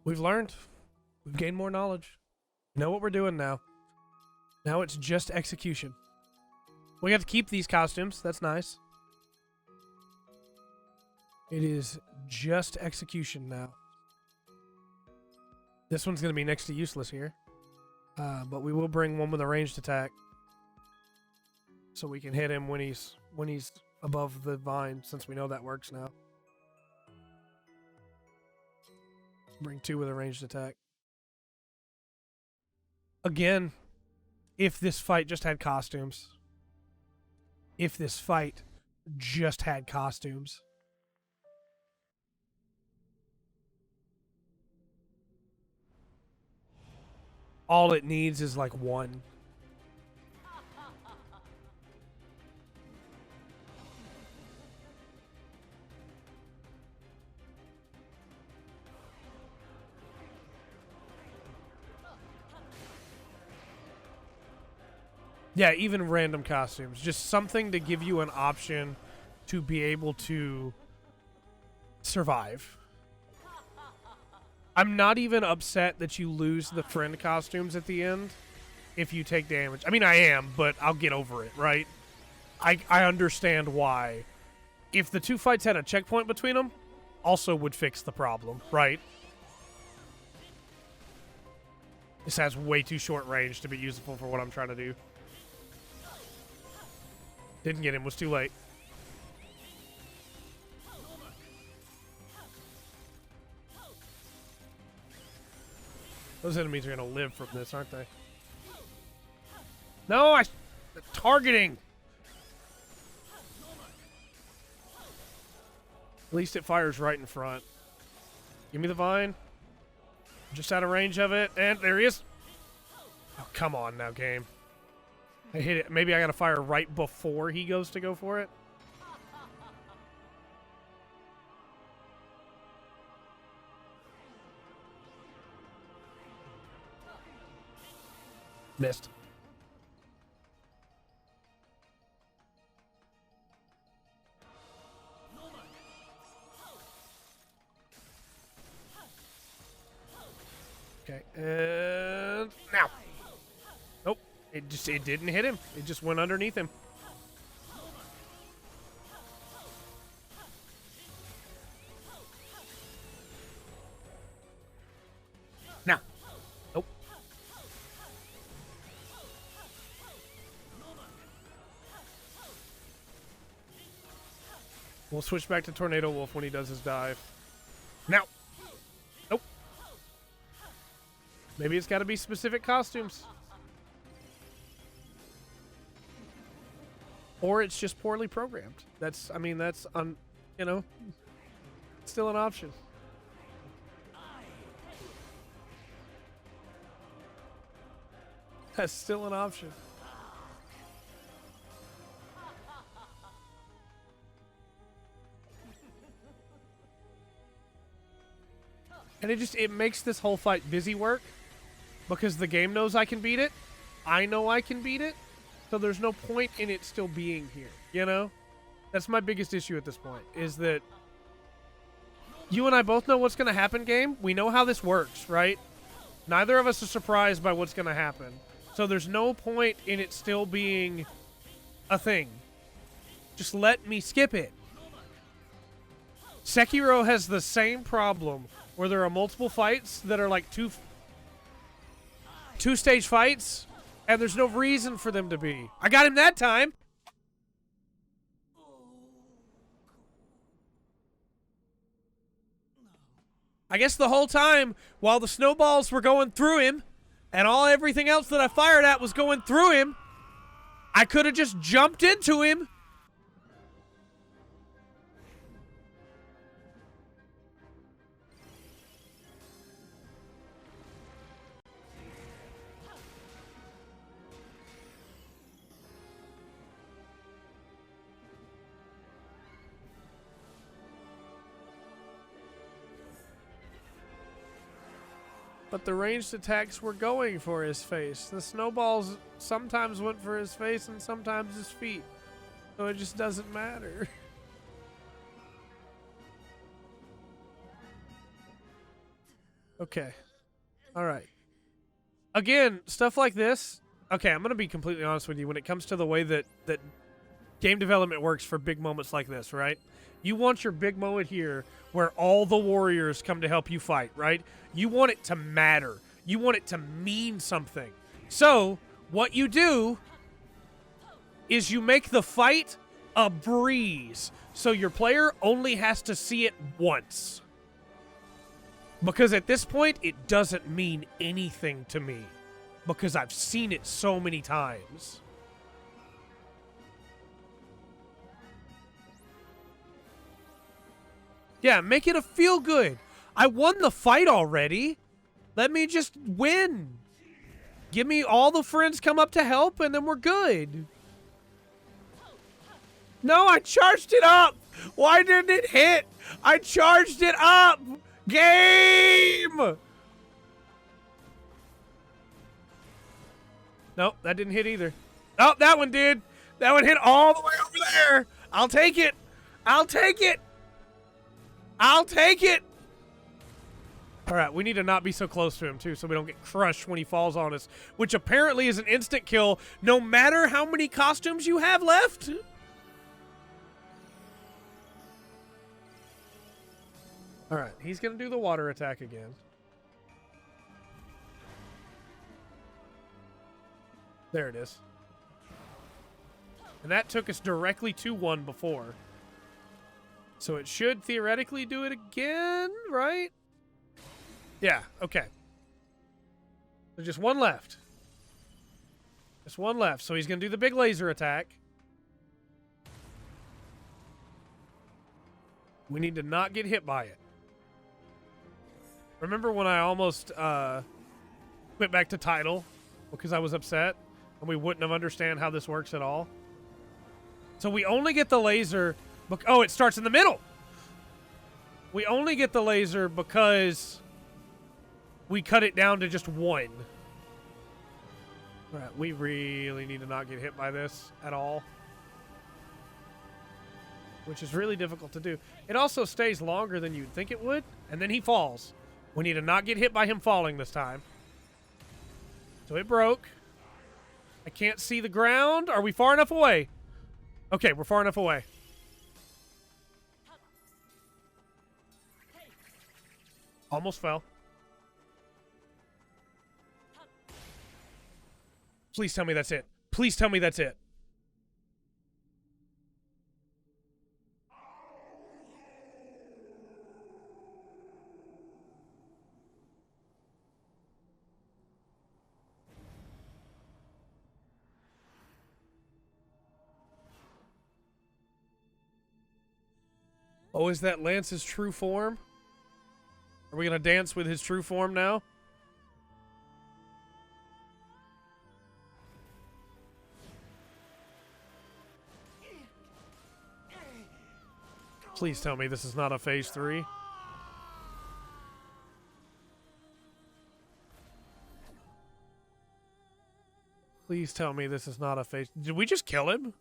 We've learned. We've gained more knowledge. We know what we're doing now. Now it's just execution. We have to keep these costumes. That's nice. It is just execution now. This one's going to be next to useless here. But we will bring one with a ranged attack. So we can hit him when he's above the vine, since we know that works now. Bring two with a ranged attack. Again, if this fight just had costumes. If this fight just had costumes. All it needs is like one. Yeah, even random costumes. Just something to give you an option to be able to survive. I'm not even upset that you lose the friend costumes at the end if you take damage. I mean, I am, but I'll get over it, right? I understand why. If the two fights had a checkpoint between them, also would fix the problem, right? This has way too short range to be useful for what I'm trying to do. Didn't get him, was too late. Those enemies are going to live from this, aren't they? No, the targeting! At least it fires right in front. Give me the vine. Just out of range of it, and there he is. Oh, come on now, game. I hit it. Maybe I got to fire right before he goes to go for it. Missed. Okay, and now. Nope, it didn't hit him. It just went underneath him. Now. Nope. We'll switch back to Tornado Wolf when he does his dive. Now. Nope. Maybe it's got to be specific costumes. Or it's just poorly programmed. That's, I mean, that's, you know, still an option. That's still an option. And it makes this whole fight busy work because the game knows I can beat it. I know I can beat it. So there's no point in it still being here, you know? That's my biggest issue at this point, is that you and I both know what's going to happen, game. We know how this works, right? Neither of us are surprised by what's going to happen. So there's no point in it still being a thing. Just let me skip it. Sekiro has the same problem where there are multiple fights that are like two-stage fights, and there's no reason for them to be. I got him that time! I guess the whole time, while the snowballs were going through him, and everything else that I fired at was going through him, I could have just jumped into him. But the ranged attacks were going for his face. The snowballs sometimes went for his face and sometimes his feet. So it just doesn't matter. Okay. All right. Again, stuff like this. Okay, I'm going to be completely honest with you. When it comes to the way that game development works for big moments like this, right? You want your big moment here where all the warriors come to help you fight, right? You want it to matter. You want it to mean something. So, what you do is you make the fight a breeze. So your player only has to see it once. Because at this point, it doesn't mean anything to me. Because I've seen it so many times. Yeah, make it a feel good. I won the fight already. Let me just win. Give me all the friends come up to help and then we're good. No, I charged it up. Why didn't it hit? I charged it up. Game. Nope, that didn't hit either. Oh, that one did. That one hit all the way over there. I'll take it. I'll take it. I'll take it. All right, we need to not be so close to him, too, so we don't get crushed when he falls on us, which apparently is an instant kill no matter how many costumes you have left. All right, he's going to do the water attack again. There it is. And that took us directly to one before. So it should theoretically do it again, right? Yeah, okay. There's just one left. Just one left. So he's going to do the big laser attack. We need to not get hit by it. Remember when I almost went back to title because I was upset and we wouldn't have understand how this works at all? So we only get the laser... Oh, it starts in the middle! We only get the laser because we cut it down to just one. All right, we really need to not get hit by this at all. Which is really difficult to do. It also stays longer than you'd think it would, and then he falls. We need to not get hit by him falling this time. So it broke. I can't see the ground. Are we far enough away? Okay, we're far enough away. Almost fell. Please tell me that's it. Please tell me that's it. Oh, is that Lance's true form? Are we going to dance with his true form now? Please tell me this is not a phase 3. Please tell me this is not a phase... Did we just kill him?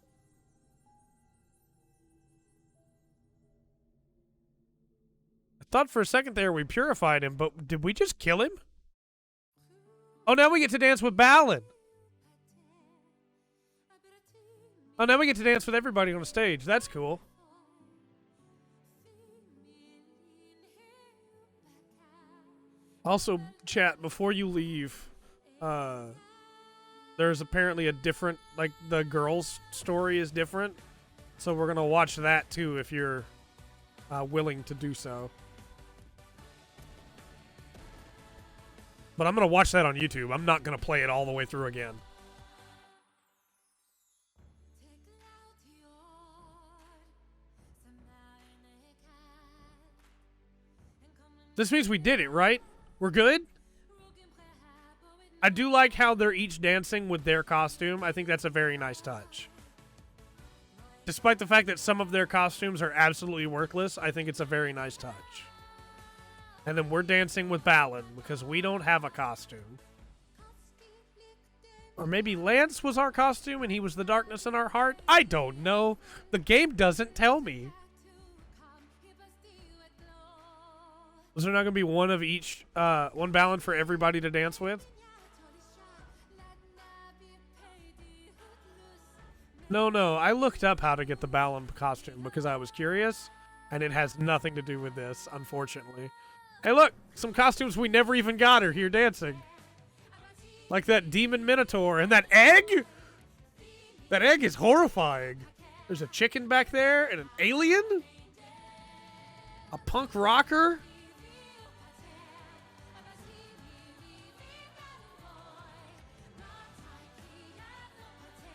I thought for a second there we purified him, but did we just kill him? Oh, now we get to dance with Balan. Oh, now we get to dance with everybody on the stage. That's cool. Also, chat, before you leave, there's apparently a different, like, the girl's story is different. So we're going to watch that, too, if you're willing to do so. But I'm going to watch that on YouTube. I'm not going to play it all the way through again. This means we did it, right? We're good? I do like how they're each dancing with their costume. I think that's a very nice touch. Despite the fact that some of their costumes are absolutely worthless, I think it's a very nice touch. And then we're dancing with Balan because we don't have a costume. Or maybe Lance was our costume and he was the darkness in our heart? I don't know. The game doesn't tell me. Was there not going to be one of each, one Balan for everybody to dance with? No. I looked up how to get the Balan costume because I was curious, and it has nothing to do with this, unfortunately. Hey, look! Some costumes we never even got are here dancing. Like that demon minotaur and that egg? That egg is horrifying. There's a chicken back there and an alien? A punk rocker?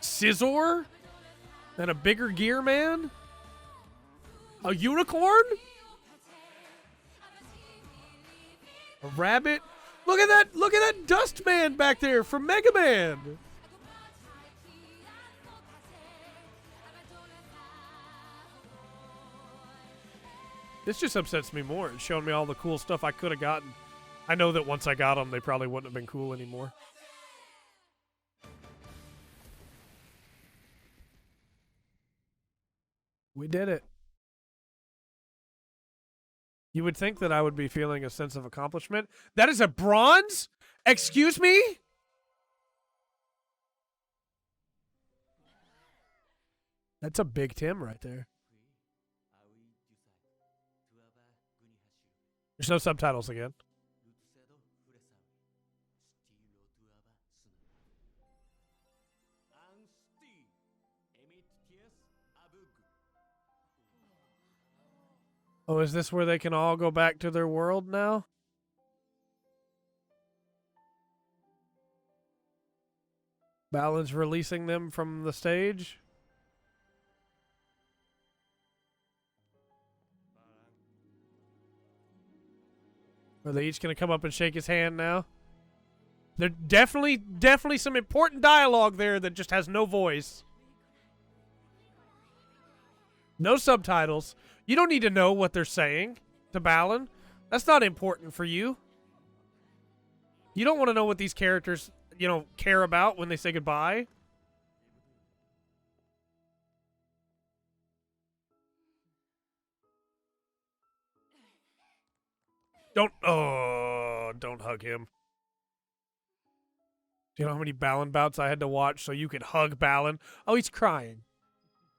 Scizor? And a bigger gear man? A unicorn? A rabbit? Look at that dust man back there from Mega Man. This just upsets me more. It's showing me all the cool stuff I could have gotten. I know that once I got them, they probably wouldn't have been cool anymore. We did it. You would think that I would be feeling a sense of accomplishment. That is a bronze? Excuse me? That's a big Tim right there. There's no subtitles again. Oh, is this where they can all go back to their world now? Balan's releasing them from the stage? Are they each going to come up and shake his hand now? There's definitely some important dialogue there that just has no voice. No subtitles. You don't need to know what they're saying to Balan. That's not important for you. You don't want to know what these characters, care about when they say goodbye. Don't hug him. Do you know how many Balan bouts I had to watch so you could hug Balan? Oh, he's crying.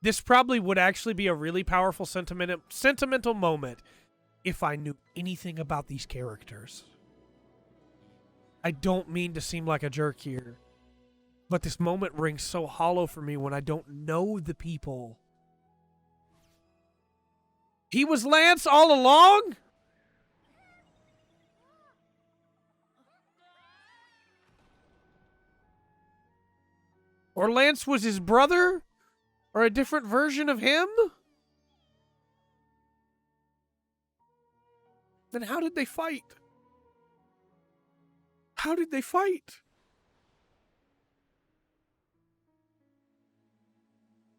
This probably would actually be a really powerful sentimental moment if I knew anything about these characters. I don't mean to seem like a jerk here, but this moment rings so hollow for me when I don't know the people. He was Lance all along? Or Lance was his brother? Or a different version of him? Then how did they fight? How did they fight?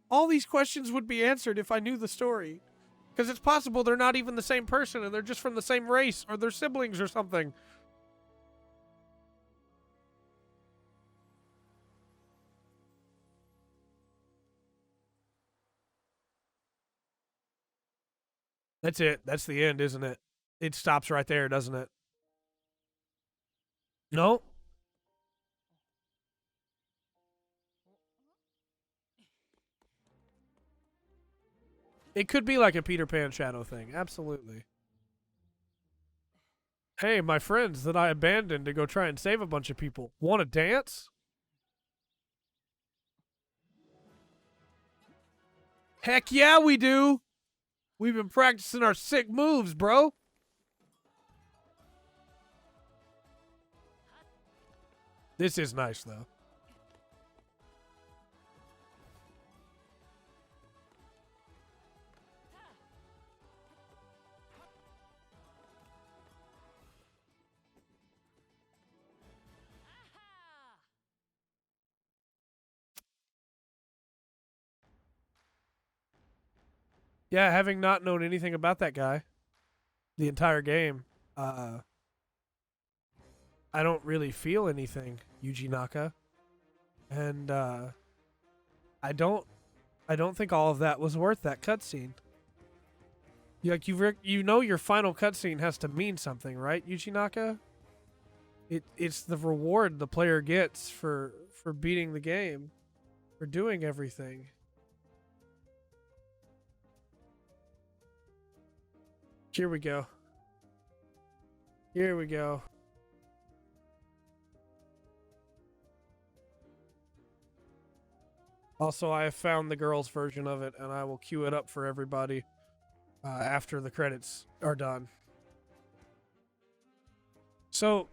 All these questions would be answered if I knew the story. Because it's possible they're not even the same person and they're just from the same race or they're siblings or something. That's it. That's the end, isn't it? It stops right there, doesn't it? No. It could be like a Peter Pan shadow thing. Absolutely. Hey, my friends that I abandoned to go try and save a bunch of people. Want to dance? Heck yeah, we do. We've been practicing our sick moves, bro. This is nice, though. Yeah, having not known anything about that guy the entire game, I don't really feel anything, Yuji Naka. And I don't think all of that was worth that cutscene. Like you know your final cutscene has to mean something, right, Yuchinaka? It's the reward the player gets for beating the game, for doing everything. Here we go. Here we go. Also, I have found the girls' version of it, and I will queue it up for everybody after the credits are done. So,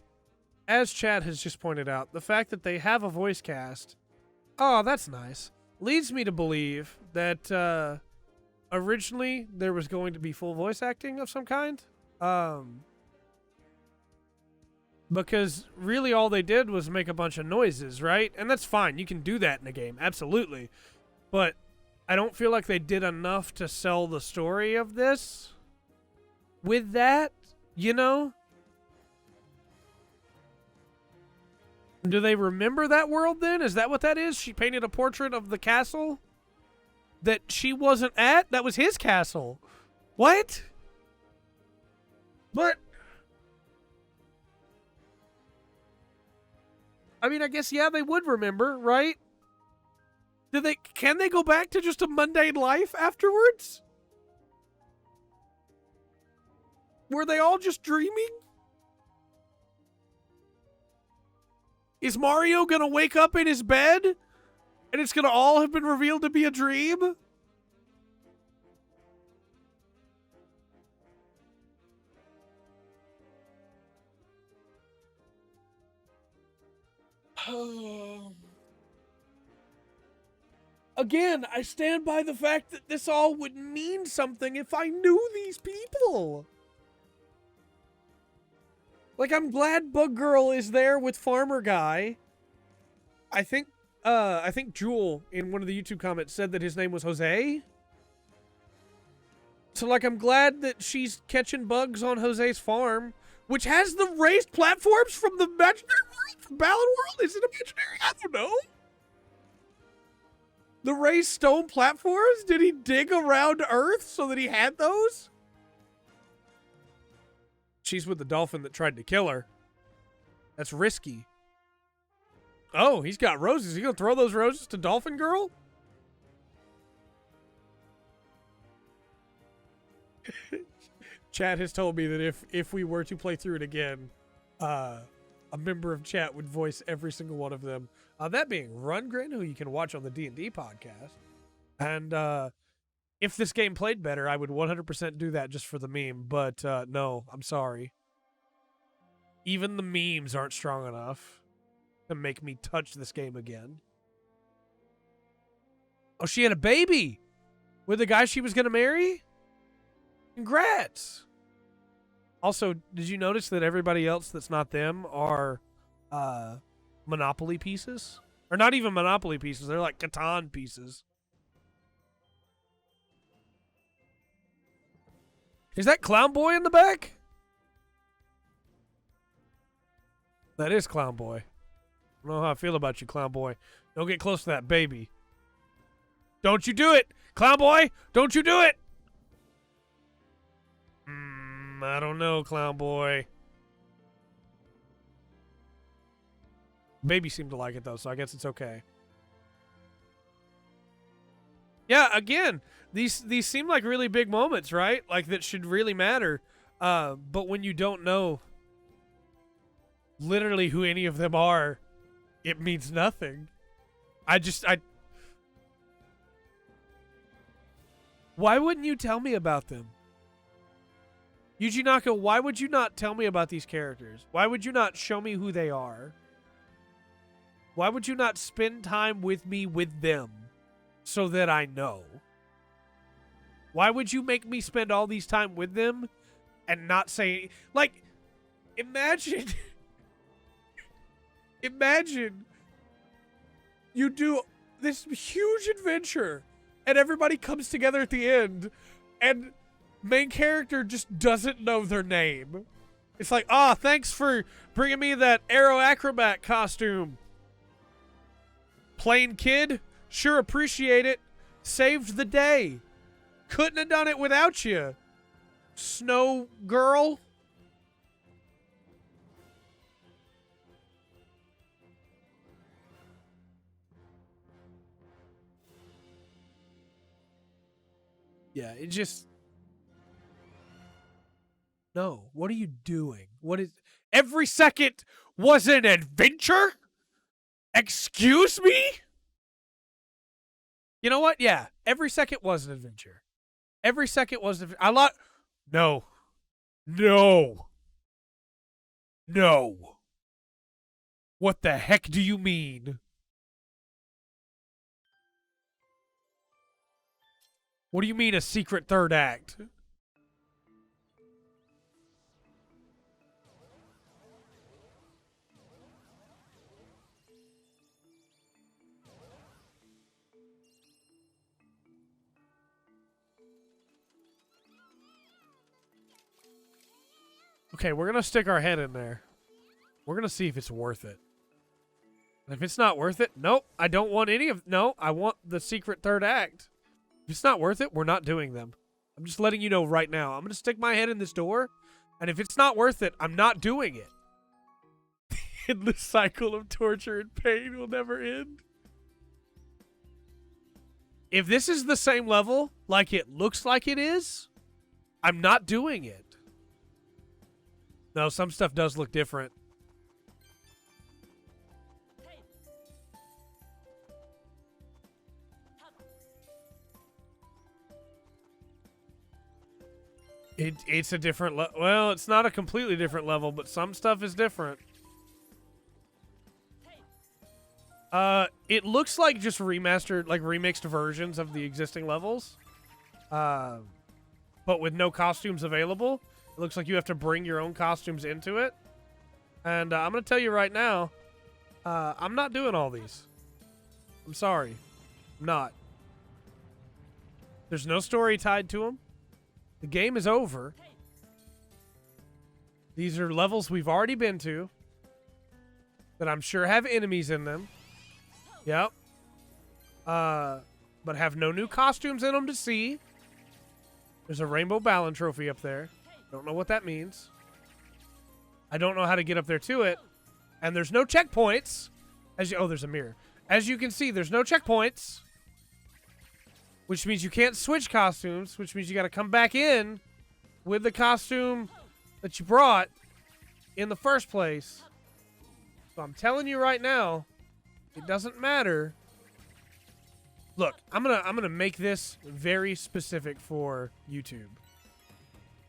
as Chad has just pointed out, the fact that they have a voice cast, oh, that's nice, leads me to believe that originally there was going to be full voice acting of some kind. Because really all they did was make a bunch of noises, right? And that's fine. You can do that in a game. Absolutely. But I don't feel like they did enough to sell the story of this with that, you know? Do they remember that world then? Is that what that is? She painted a portrait of the castle that she wasn't at? That was his castle. What? But I mean, I guess, yeah, they would remember, right? Can they go back to just a mundane life afterwards? Were they all just dreaming? Is Mario gonna wake up in his bed and it's gonna all have been revealed to be a dream? Again, I stand by the fact that this all would mean something if I knew these people. Like, I'm glad Bug Girl is there with Farmer Guy. I think Jewel in one of the YouTube comments said that his name was Jose. So, like, I'm glad that she's catching bugs on Jose's farm, which has the raised platforms from the imaginary world, from Balan World. Is it imaginary? I don't know. The raised stone platforms? Did he dig around Earth so that he had those? She's with the dolphin that tried to kill her. That's risky. Oh, he's got roses. You gonna throw those roses to Dolphin Girl? Chat has told me that if we were to play through it again, a member of chat would voice every single one of them. That being Rundgren, who you can watch on the D&D podcast. And if this game played better, I would 100% do that just for the meme. But no, I'm sorry. Even the memes aren't strong enough to make me touch this game again. Oh, she had a baby with the guy she was going to marry? Congrats! Also, did you notice that everybody else that's not them are Monopoly pieces? Or not even Monopoly pieces, they're like Catan pieces. Is that Clown Boy in the back? That is Clown Boy. I don't know how I feel about you, Clown Boy. Don't get close to that baby. Don't you do it! Clown Boy! Don't you do it! I don't know, Clown Boy. Baby seemed to like it, though, so I guess it's okay. Yeah, again, these seem like really big moments, right? Like, that should really matter. But when you don't know literally who any of them are, it means nothing. Why wouldn't you tell me about them? Yuji Naka, why would you not tell me about these characters? Why would you not show me who they are? Why would you not spend time with me with them so that I know? Why would you make me spend all these time with them and not say... Like, imagine... imagine you do this huge adventure and everybody comes together at the end and... main character just doesn't know their name. It's like, thanks for bringing me that Aero Acrobat costume. Plain kid, sure appreciate it. Saved the day. Couldn't have done it without you. Snow girl. Yeah, it just... No, what are you doing? What is... Every second was an adventure? Excuse me? You know what? Yeah, every second was an adventure. Every second was... I lot... No. No. No. What the heck do you mean? What do you mean a secret third act? Okay, we're going to stick our head in there. We're going to see if it's worth it. And if it's not worth it, nope, I don't want any of... No, I want the secret third act. If it's not worth it, we're not doing them. I'm just letting you know right now. I'm going to stick my head in this door, and if it's not worth it, I'm not doing it. Endless cycle of torture and pain will never end. If this is the same level, like it looks like it is, I'm not doing it. No, some stuff does look different. It's a different well, it's not a completely different level, but some stuff is different. It looks like just remastered, like remixed versions of the existing levels. But with no costumes available. It looks like you have to bring your own costumes into it. And I'm going to tell you right now, I'm not doing all these. I'm sorry. I'm not. There's no story tied to them. The game is over. These are levels we've already been to that I'm sure have enemies in them. Yep. But have no new costumes in them to see. There's a Rainbow Balan trophy up there. Don't know what that means. I don't know how to get up there to it. And there's no checkpoints. Oh, there's a mirror. As you can see, there's no checkpoints. Which means you can't switch costumes. Which means you got to come back in with the costume that you brought in the first place. So I'm telling you right now, it doesn't matter. Look, I'm gonna make this very specific for YouTube.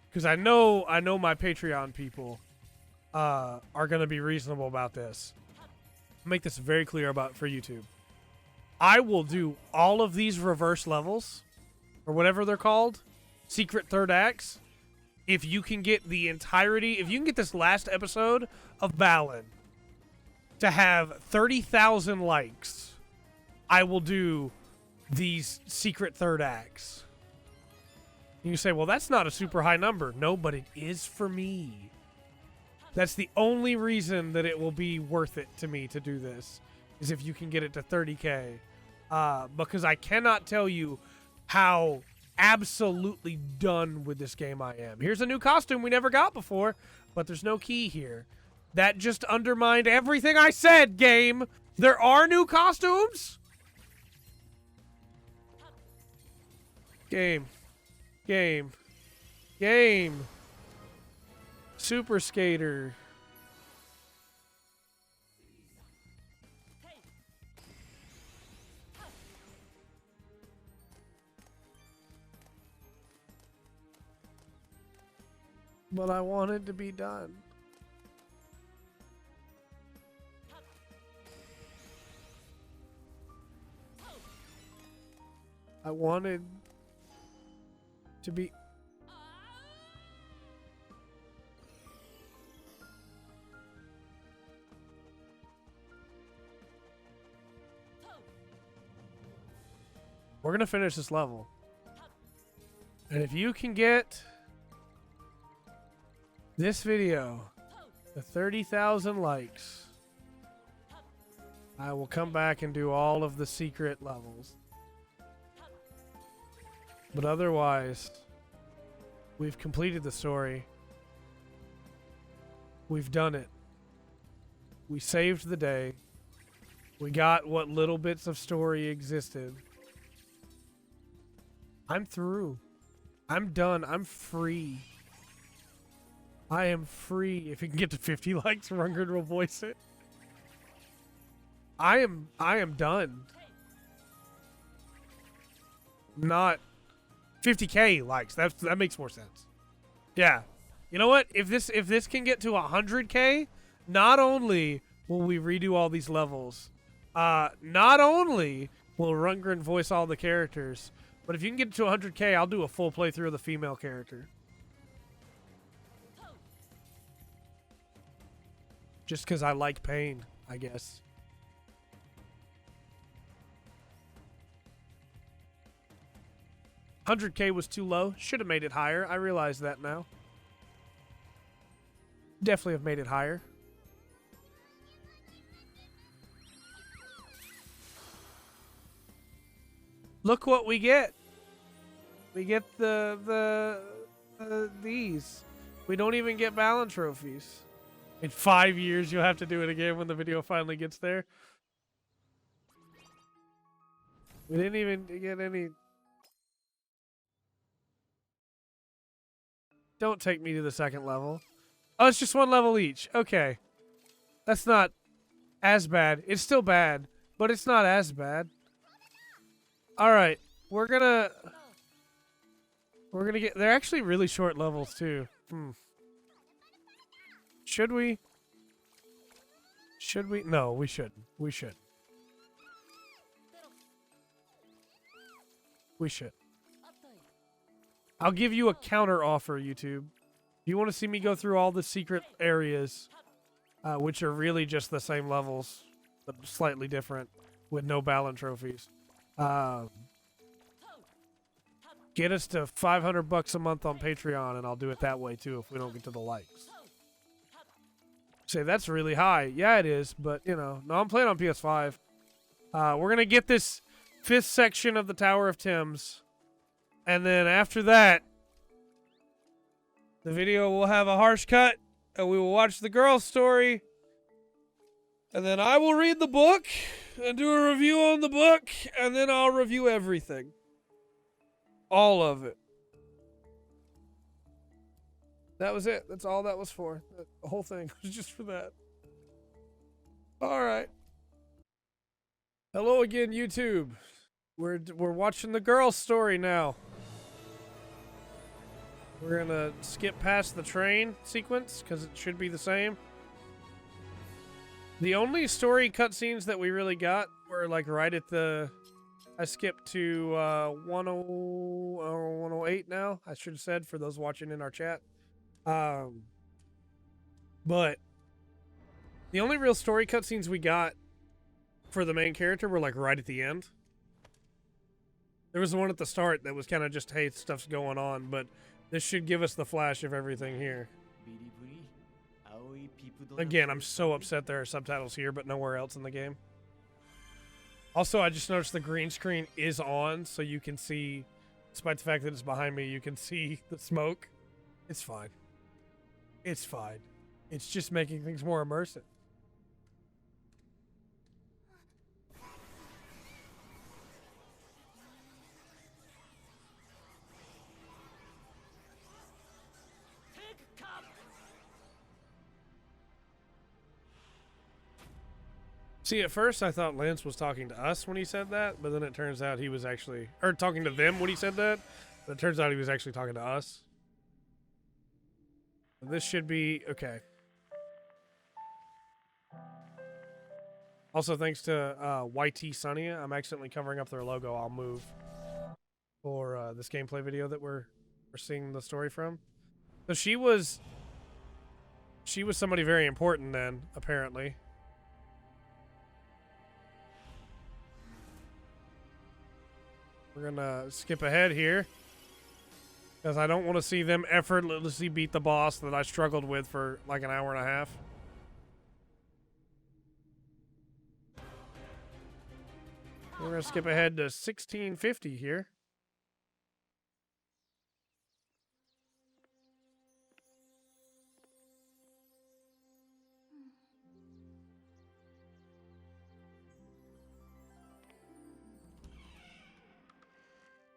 Because I know my Patreon people are going to be reasonable about this. I'll make this very clear for YouTube. I will do all of these reverse levels, or whatever they're called, secret third acts, if you can get the entirety, if you can get this last episode of Balan to have 30,000 likes, I will do these secret third acts. You say, well, that's not a super high number. No, but it is for me. That's the only reason that it will be worth it to me to do this, is if you can get it to 30K. Because I cannot tell you how absolutely done with this game I am. Here's a new costume we never got before, but there's no key here. That just undermined everything I said, game. There are new costumes? Game. Super Skater. But I wanted to be done. I wanted to be... We're going to finish this level. And if you can get this video to 30,000 likes, I will come back and do all of the secret levels. But otherwise, We've completed the story. We've done it. We saved the day. We got what little bits of story existed. I'm through. I'm done. I'm free. I am free. If you can get to 50 likes, Rungard will voice it. I am done. Not 50k likes. That makes more sense. Yeah. You know what? If this can get to 100k, not only will we redo all these levels, not only will Rundgren voice all the characters, but if you can get to 100k, I'll do a full playthrough of the female character. Just because I like pain, I guess. $100k was too low. Should have made it higher. I realize that now. Definitely have made it higher. Look what we get. We get these. We don't even get Balan trophies. In 5 years, you'll have to do it again when the video finally gets there. We didn't even get any. Don't take me to the second level. Oh, it's just one level each. Okay. That's not as bad. It's still bad, but it's not as bad. All right. We're gonna get... They're actually really short levels, too. Should we? Should we? No, we shouldn't. We should. We should. I'll give you a counter offer, YouTube. If you want to see me go through all the secret areas, which are really just the same levels, but slightly different, with no Balan trophies, get us to $500 a month on Patreon, and I'll do it that way too if we don't get to the likes. Say, that's really high. Yeah, it is, but, you know. No, I'm playing on PS5. We're going to get this 5th section of the Tower of Thames. And then after that, the video will have a harsh cut, and we will watch the girl story. And then I will read the book and do a review on the book, and then I'll review everything. All of it. That was it. That's all that was for. The whole thing was just for that. All right. Hello again, YouTube. We're watching the girl story now. We're gonna skip past the train sequence because it should be the same. The only story cutscenes that we really got were like right at the... I skipped to 108 now. I should have said for those watching in our chat. But the only real story cutscenes we got for the main character were like right at the end. There was the one at the start that was kind of just, hey, stuff's going on, but this should give us the flash of everything here. Again, I'm so upset there are subtitles here, but nowhere else in the game. Also, I just noticed the green screen is on, so you can see, despite the fact that it's behind me, you can see the smoke. It's fine. It's fine. It's just making things more immersive. See, at first I thought Lance was talking to us when he said that, but then it turns out he was actually, or talking to them when he said that, but it turns out he was actually talking to us. This should be okay. Also, thanks to YT Sonia, I'm accidentally covering up their logo. I'll move for this gameplay video that we're seeing the story from. So she was somebody very important then, apparently. We're gonna skip ahead here because I don't want to see them effortlessly beat the boss that I struggled with for like an hour and a half. We're gonna skip ahead to 1650 here.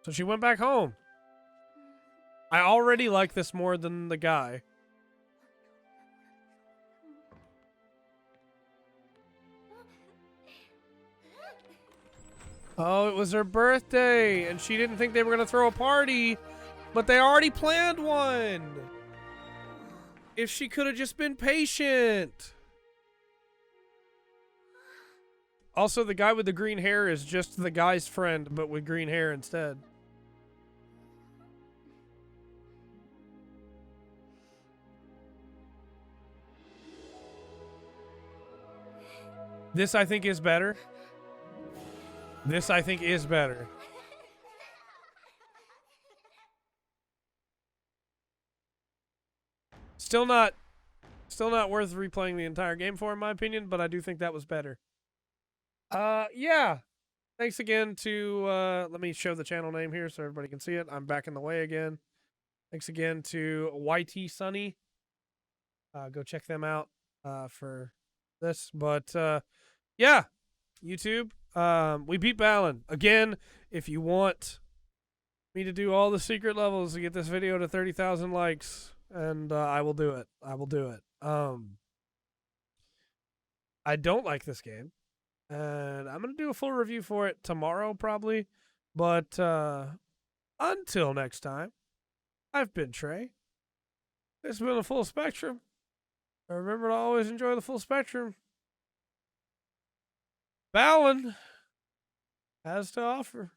So she went back home. I already like this more than the guy. Oh, it was her birthday, and she didn't think they were going to throw a party, but they already planned one. If she could have just been patient. Also, the guy with the green hair is just the guy's friend, but with green hair instead. This, I think, is better. This, I think, is better. Still not worth replaying the entire game for, in my opinion, but I do think that was better. Yeah. Thanks again to, let me show the channel name here so everybody can see it. I'm back in the way again. Thanks again to YT Sunny. Go check them out, for this. But, yeah, YouTube. We beat Balan. Again, if you want me to do all the secret levels to get this video to 30,000 likes, and I will do it. I will do it. I don't like this game, and I'm going to do a full review for it tomorrow probably. But until next time, I've been Trey. This has been a Full Spectrum. Remember to always enjoy the full spectrum Balan has to offer.